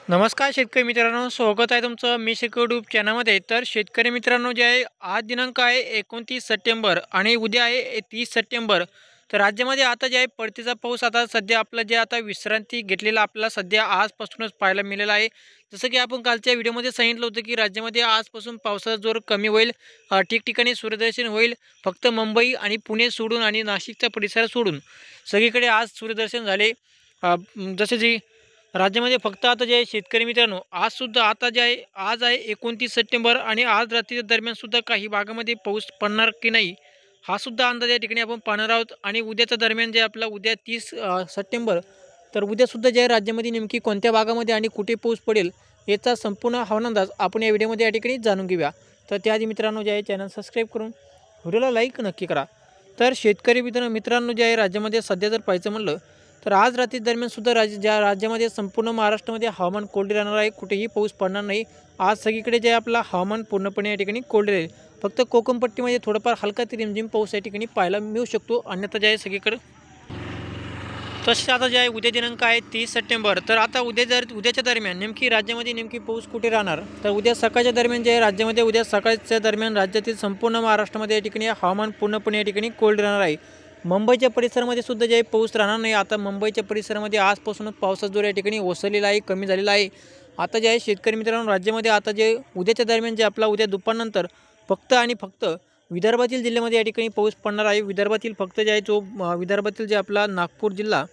नमस्कार शेतकरी मित्रांनो, स्वागत आहे तुमचं मी शेतकरी यूट्यूब चॅनलमध्ये। तर शेतकरी मित्रांनो, जे आहे आज दिनांक आहे 29 सप्टेंबर आणि उद्या आहे 30 सप्टेंबर। तर राज्यामध्ये आता जे आहे परतीचा पाऊस आता सध्या आपलं जे आता विश्रांती घेतलेला आपल्याला सध्या आजपासूनच पाहायला मिळालेला आहे। जसं की आपण कालच्या व्हिडिओमध्ये सांगितलं होतं की राज्यामध्ये आजपासून पावसाचा जोर कमी होईल, ठिकठिकाणी सूर्यदर्शन होईल। फक्त मुंबई आणि पुणे सोडून आणि नाशिकचा परिसर सोडून सगळीकडे आज सूर्यदर्शन झाले। जसे जी राज्यामध्ये फक्त आता जे आहे शेतकरी मित्रांनो, आजसुद्धा आता जे आहे आज आहे 29 सप्टेंबर आणि आज रात्रीच्या दरम्यानसुद्धा काही भागामध्ये पाऊस पडणार की नाही, हा सुद्धा अंदाज या ठिकाणी आपण पाहणार आहोत। आणि उद्याच्या दरम्यान जे आपला उद्या 30 सप्टेंबर, तर उद्यासुद्धा जे आहे राज्यामध्ये नेमकी कोणत्या भागामध्ये आणि कुठे पाऊस पडेल याचा संपूर्ण हवामान अंदाज आपण या व्हिडिओमध्ये या ठिकाणी जाणून घेऊया। तर त्याआधी मित्रांनो, जे आहे चॅनल सबस्क्राईब करून व्हिडिओला लाईक नक्की करा। तर शेतकरी मित्रांनो, जे आहे राज्यामध्ये सध्या जर पाहायचं म्हणलं तर आज रात्री दरम्यान सुद्धा राज्यामध्ये संपूर्ण महाराष्ट्रामध्ये हवामान कोरडे राहणार आहे, कुठेही पाऊस पडणार नाही। आज सगळीकडे जे आहे आपला हवामान पूर्णपणे या ठिकाणी कोरडे राहील। फक्त कोकण पट्टीमध्ये थोडाफार हलका ते रिमझिम पाऊस या ठिकाणी पाहायला मिळू शकतो, अन्यथा जे आहे सगळीकडे। तसेच आता जे आहे उद्या दिनांक आहे 30 सप्टेंबर, तर आता उद्याच्या दरम्यान नेमकी राज्यामध्ये नेमकी पाऊस कुठे राहणार, तर उद्या सकाळच्या दरम्यान जे आहे राज्यामध्ये उद्या सकाळच्या दरम्यान राज्यातील संपूर्ण महाराष्ट्रामध्ये या ठिकाणी हवामान पूर्णपणे या ठिकाणी कोरडे राहणार आहे। मुंबईच्या परिसरामध्ये सुद्धा जे आहे पाऊस राहणार नाही। आता मुंबईच्या परिसरामध्ये आजपासूनच पावसाचा जोर या ठिकाणी ओसरलेला आहे, कमी झालेला आहे। आता जे आहे शेतकरी मित्रांनो, राज्यामध्ये आता जे उद्याच्या दरम्यान जे आपला उद्या दुपारनंतर फक्त आणि फक्त विदर्भातील जिल्ह्यामध्ये या ठिकाणी पाऊस पडणार आहे। विदर्भातील फक्त जे आहे विदर्भातील जे आपला नागपूर जिल्हा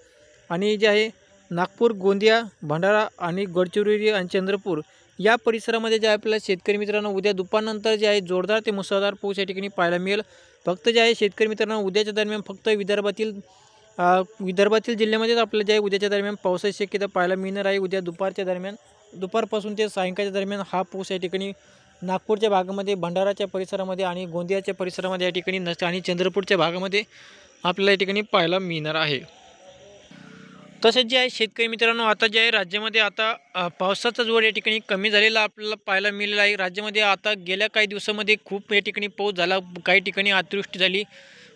आणि जे आहे नागपूर, गोंदिया, भंडारा आणि गडचिरोली आणि चंद्रपूर या परिसरामध्ये जे आहे आपल्याला शेतकरी मित्रांनो उद्या दुपारनंतर जे आहे जोरदार ते मुसळधार पाऊस या ठिकाणी पाहायला मिळेल। फक्त जे आहे शेतकरी मित्रांनो, उद्याच्या दरम्यान फक्त विदर्भातील जिल्ह्यामध्येच आपल्याला जे आहे उद्याच्या दरम्यान पावसाची शक्यता पाहायला मिळणार आहे। उद्या दुपारच्या दरम्यान, दुपारपासून ते सायंकाळच्या दरम्यान हा पाऊस या ठिकाणी नागपूरच्या भागामध्ये, भंडाराच्या परिसरामध्ये आणि गोंदियाच्या परिसरामध्ये या ठिकाणी आणि चंद्रपूरच्या भागामध्ये आपल्याला या ठिकाणी पाहायला मिळणार आहे। तसेच जे आहे शेतकरी मित्रांनो, आता जे आहे राज्यामध्ये आता पावसाचा जोर या ठिकाणी कमी झालेला आपल्याला पाहायला मिळालेला आहे। राज्यामध्ये आता गेल्या काही दिवसामध्ये खूप या ठिकाणी पाऊस झाला, काही ठिकाणी अतिवृष्टी झाली,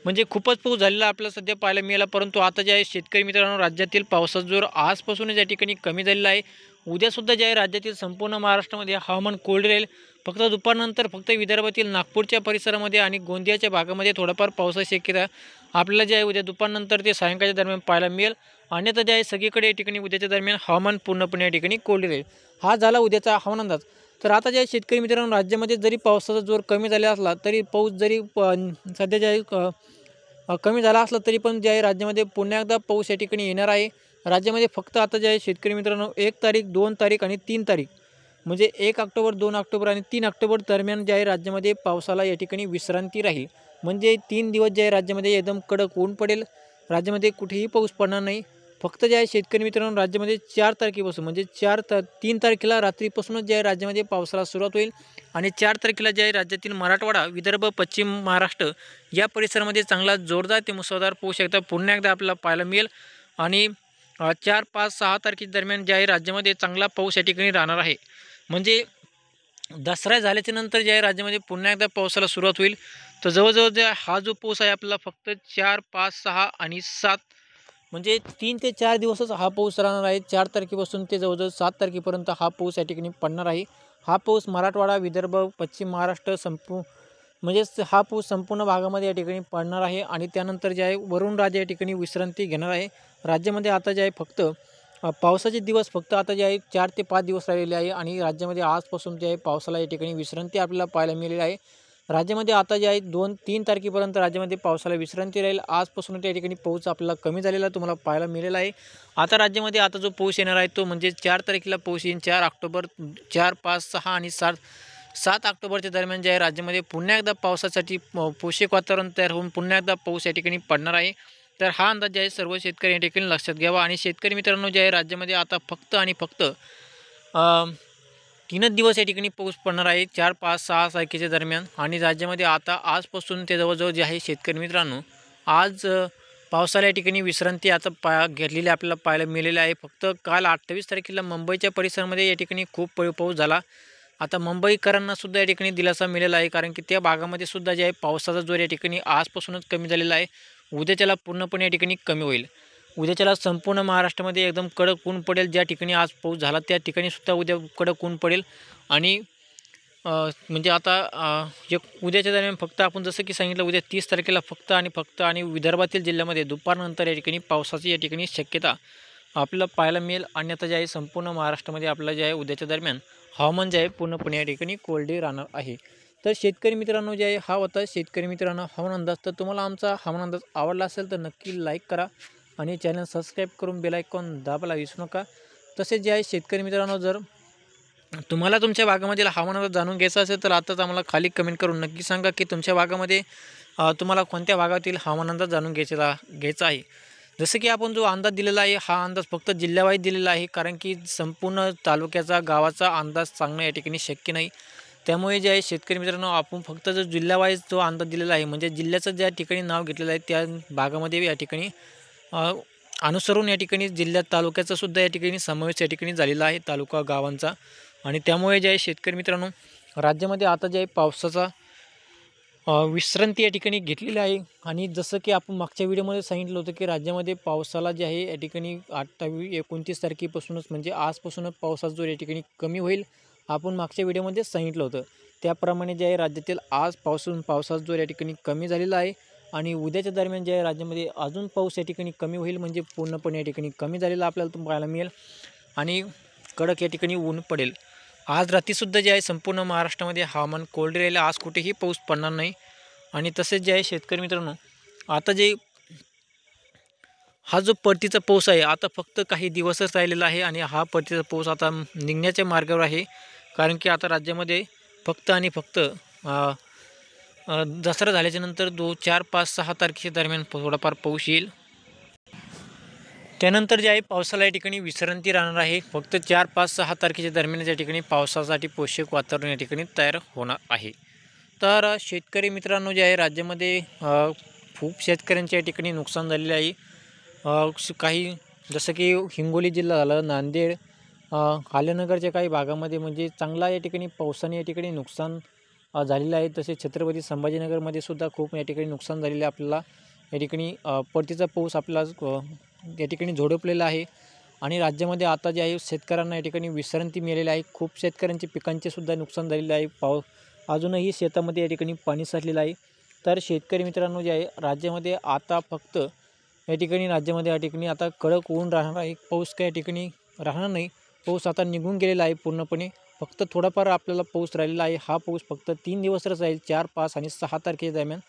म्हणजे खूपच पाऊस झालेला आपल्याला सध्या पाहायला मिळाला। परंतु आता जे आहे शेतकरी मित्रांनो, राज्यातील पावसाचा जोर आजपासूनच या ठिकाणी कमी झालेला आहे। उद्यासुद्धा जे आहे राज्यातील संपूर्ण महाराष्ट्रामध्ये हवामान कोरडे राहील। फक्त दुपारनंतर फक्त विदर्भातील नागपूरच्या परिसरामध्ये आणि गोंदियाच्या भागामध्ये थोडाफार पावसाची शक्यता आपल्याला जे आहे उद्या दुपारनंतर ते सायंकाळच्या दरम्यान पाहायला मिळेल। अन्यथा जे आहे सगळीकडे या ठिकाणी उद्याच्या दरम्यान हवामान पूर्णपणे या ठिकाणी कोरडे राहील। हा झाला उद्याचा हवामान अंदाज। तर आता जे आहे शेतकरी मित्रांनो, राज्यामध्ये जरी पावसाचा जोर कमी झाला असला तरी पाऊस जरी सध्या जे आहे कमी झाला असला तरी पण जे आहे राज्यामध्ये पुन्हा एकदा पाऊस या ठिकाणी येणार आहे। राज्यामध्ये फक्त आता जे आहे शेतकरी मित्रांनो 1 तारीख, 2 तारीख आणि 3 तारीख, म्हणजे 1 ऑक्टोबर, 2 ऑक्टोबर आणि 3 ऑक्टोबर दरम्यान जे आहे राज्यामध्ये पावसाला या ठिकाणी विश्रांती राहील। म्हणजे 3 दिवस जे आहे राज्यामध्ये एकदम कडक ऊन पडेल, राज्यामध्ये कुठेही पाऊस पडणार नाही। फक्त जे आहे शेतकरी मित्रांनो, राज्यामध्ये 4 तारखेपासून म्हणजे 3 तारखेला रात्रीपासूनच जे आहे राज्यामध्ये पावसाला सुरुवात होईल आणि 4 तारखेला जे आहे राज्यातील मराठवाडा, विदर्भ, पश्चिम महाराष्ट्र या परिसरामध्ये चांगला जोरदार ते मुसळधार पाऊस पुन्हा एकदा आपल्याला पाहायला मिळेल। आणि 4, 5, 6 तारखेच्या दरम्यान जे आहे राज्यामध्ये चांगला पाऊस या ठिकाणी राहणार आहे। म्हणजे दसरा झाल्याच्या नंतर जे आहे राज्यामध्ये पुन्हा एकदा पावसाला सुरुवात होईल। तर जवळजवळ जे हा जो पाऊस आहे आपला फक्त 4, 5, 6 आणि 7, म्हणजे 3 ते 4 दिवसच हा पाऊस राहणार आहे। 4 तारखेपासून ते जवळजवळ 7 तारखेपर्यंत हा पाऊस या ठिकाणी पडणार आहे। हा पाऊस मराठवाडा, विदर्भ, पश्चिम महाराष्ट्र म्हणजे हा पाऊस संपूर्ण भागामध्ये या ठिकाणी पडणार आहे। आणि त्यानंतर जे आहे वरुण राजा या ठिकाणी विश्रांती घेणार आहे। राज्यामध्ये आता जे आहे फक्त पावसाचे दिवस फक्त आता जे आहे 4 ते 5 दिवस राहिलेले आहे आणि राज्यामध्ये आजपासून जे आहे पावसाला या ठिकाणी विश्रांती आपल्याला पाहायला मिळालेली आहे। राज्यामध्ये आता जे आहे 2-3 तारखेपर्यंत राज्यामध्ये पावसाला विश्रांती राहील। आजपासून त्या ठिकाणी पाऊस आपल्याला कमी झालेला तुम्हाला पाहायला मिळालेला आहे। आता राज्यामध्ये आता जो पाऊस येणार आहे तो म्हणजे 4 तारखेला पाऊस येईल। 4 ऑक्टोबर, 4, 5, 6 आणि 7 ऑक्टोबरच्या दरम्यान जे आहे राज्यामध्ये पुन्हा एकदा पावसासाठी पोषक वातावरण तयार होऊन पुन्हा एकदा पाऊस या ठिकाणी पडणार आहे। तर हा अंदाज जे आहे सर्व शेतकरी या ठिकाणी लक्षात घ्यावा। आणि शेतकरी मित्रांनो, जे आहे राज्यामध्ये आता फक्त आणि फक्त 3च दिवस या ठिकाणी पाऊस पडणार आहे, 4, 5, 6 तारखेच्या दरम्यान। आणि राज्यामध्ये आता आजपासून ते जवळजवळ जे आहे शेतकरी मित्रांनो, आज पावसाला या ठिकाणी विश्रांती आता घेतलेली आपल्याला पाहायला मिळालेली आहे। फक्त काल 28 तारखेला मुंबईच्या परिसरामध्ये या ठिकाणी खूप पाऊस झाला। आता मुंबईकरांना सुद्धा या ठिकाणी दिलासा मिळालेला आहे, कारण की त्या भागामध्ये सुद्धा जे आहे पावसाचा जोर या ठिकाणी आजपासूनच कमी झालेला आहे। उद्याच्याला पूर्णपणे या ठिकाणी कमी होईल। उद्याच्याला संपूर्ण महाराष्ट्रामध्ये एकदम कडक ऊन पडेल. ज्या ठिकाणी आज पाऊस झाला त्या ठिकाणी सुद्धा उद्या कडक ऊन पडेल. आणि म्हणजे आता उद्याच्या दरम्यान फक्त आपण जसं की सांगितलं उद्या 30 तारखेला फक्त आणि विदर्भातील जिल्ह्यामध्ये दुपारनंतर या ठिकाणी पावसाची या ठिकाणी शक्यता आपल्याला पाहायला मिळेल. अन्यथा जे आहे संपूर्ण महाराष्ट्रामध्ये आपलं जे आहे उद्याच्या दरम्यान हवामान जे आहे पूर्णपणे या ठिकाणी कोरडे राहणार आहे. तर शेतकरी मित्रांनो जे आहे हा होता शेतकरी मित्रांनो हवामान अंदाज. तर तुम्हाला आमचा हवामान अंदाज आवडला असेल तर नक्की लाईक करा आणि चॅनल सबस्क्राईब करून बेल आयकॉन दाबायला विसरू नका. तसेच जे आहे शेतकरी मित्रांनो जर तुम्हाला तुमच्या भागामधील हवामान अंदाज जाणून घ्यायचा असेल तर आताच आम्हाला खाली कमेंट करून नक्की सांगा की तुमच्या भागामध्ये तुम्हाला कोणत्या भागातील हवामान अंदाज जाणून घ्यायचा आहे. जसं की आपण जो अंदाज दिलेला आहे हा अंदाज फक्त जिल्ह्यावाईज दिलेला आहे, कारण की संपूर्ण तालुक्याचा गावाचा अंदाज सांगणं या ठिकाणी शक्य नाही. त्यामुळे जे आहे शेतकरी मित्रांनो आपण फक्त जो जिल्ह्यावाईज जो अंदाज दिलेला आहे म्हणजे जिल्ह्याचं ज्या ठिकाणी नाव घेतलेलं आहे त्या भागामध्ये या ठिकाणी अनुसरून या ठिकाणी जिल्ह्यात तालुक्याचा सुद्धा या ठिकाणी समावेश या ठिकाणी झालेला आहे तालुका गावांचा. आणि त्यामुळे जे आहे शेतकरी मित्रांनो राज्यामध्ये आता जे आहे पावसाचा विश्रांती या ठिकाणी घेतलेली आहे. आणि जसं की आपण मागच्या व्हिडिओमध्ये सांगितलं होतं की राज्यामध्ये पावसाला जे आहे या ठिकाणी 28-29 तारखेपासूनच म्हणजे आजपासूनच पावसाचा जोर या ठिकाणी कमी होईल. आपण मागच्या व्हिडिओमध्ये सांगितलं होतं त्याप्रमाणे जे आहे राज्यातील आज पावसाचा जोर या ठिकाणी कमी झालेला आहे. आणि उद्याच्या दरम्यान जे आहे राज्यामध्ये अजून पाऊस या ठिकाणी कमी होईल, म्हणजे पूर्णपणे या ठिकाणी कमी झालेला आपल्याला पाहायला मिळेल आणि कडक या ठिकाणी ऊन पडेल. आज रात्रीसुद्धा जे आहे संपूर्ण महाराष्ट्रामध्ये हवामान कोरडे राहील. आज कुठेही पाऊस पडणार नाही. आणि तसेच जे आहे शेतकरी मित्रांनो आता जे हा जो परतीचा पाऊस आहे आता फक्त काही दिवसच राहिलेला आहे आणि हा परतीचा पाऊस आता निघण्याच्या मार्गावर आहे. कारण की आता राज्यामध्ये फक्त आणि फक्त दसरा झाल्याच्या नंतर 2, 4, 5, 6 तारखेच्या दरम्यान थोडाफार पाऊस येईल. त्यानंतर जे आहे पावसाला या ठिकाणी विश्रांती राहणार आहे. फक्त 4, 5, 6 तारखेच्या दरम्यान या ठिकाणी पावसासाठी पोषक वातावरण या ठिकाणी तयार होणार आहे. तर शेतकरी मित्रांनो जे आहे राज्यामध्ये खूप शेतकऱ्यांच्या या ठिकाणी नुकसान झालेले आहे. काही जसं की हिंगोली जिल्हा झालं, नांदेड, आलेनगरच्या काही भागामध्ये म्हणजे चांगला या ठिकाणी पावसाने या ठिकाणी नुकसान झालेलं आहे. तसेच छत्रपती संभाजीनगरमध्ये सुद्धा खूप या ठिकाणी नुकसान झालेलं आहे. आपल्याला या ठिकाणी परतीचा पाऊस आपल्याला या ठिकाणी झोडपलेला आहे. आणि राज्यामध्ये आता जे आहे शेतकऱ्यांना या ठिकाणी विश्रांती मिळालेली आहे. खूप शेतकऱ्यांचे पिकांचे सुद्धा नुकसान झालेलं आहे. अजूनही शेतामध्ये या ठिकाणी पाणी साचलेलं आहे. तर शेतकरी मित्रांनो जे आहे राज्यामध्ये आता फक्त या ठिकाणी राज्यामध्ये या ठिकाणी आता कडक ऊन राहणार आहे. पाऊस काय या ठिकाणी राहणार नाही. पाऊस आता निघून गेलेला आहे पूर्णपणे. फक्त थोडाफार आपल्याला पाऊस राहिलेला आहे. हा पाऊस फक्त 3 दिवसच राहील. 4, 5 आणि 6 तारखेच्या दरम्यान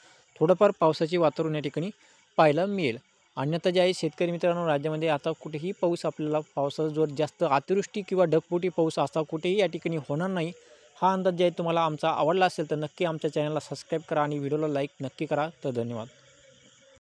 थोडंफार पावसाचे वातावरण या ठिकाणी पाहायला मिळेल. अन्यथा जे आहे शेतकरी मित्रांनो राज्यामध्ये आता कुठेही पाऊस आपल्याला पावसाचा जोर जास्त अतिवृष्टी किंवा ढगफुटी पाऊस असा कुठेही या ठिकाणी होणार नाही. हा अंदाज जे आहे तुम्हाला आमचा आवडला असेल तर नक्की आमच्या चॅनलला सबस्क्राईब करा आणि व्हिडिओला लाईक नक्की करा. तर धन्यवाद.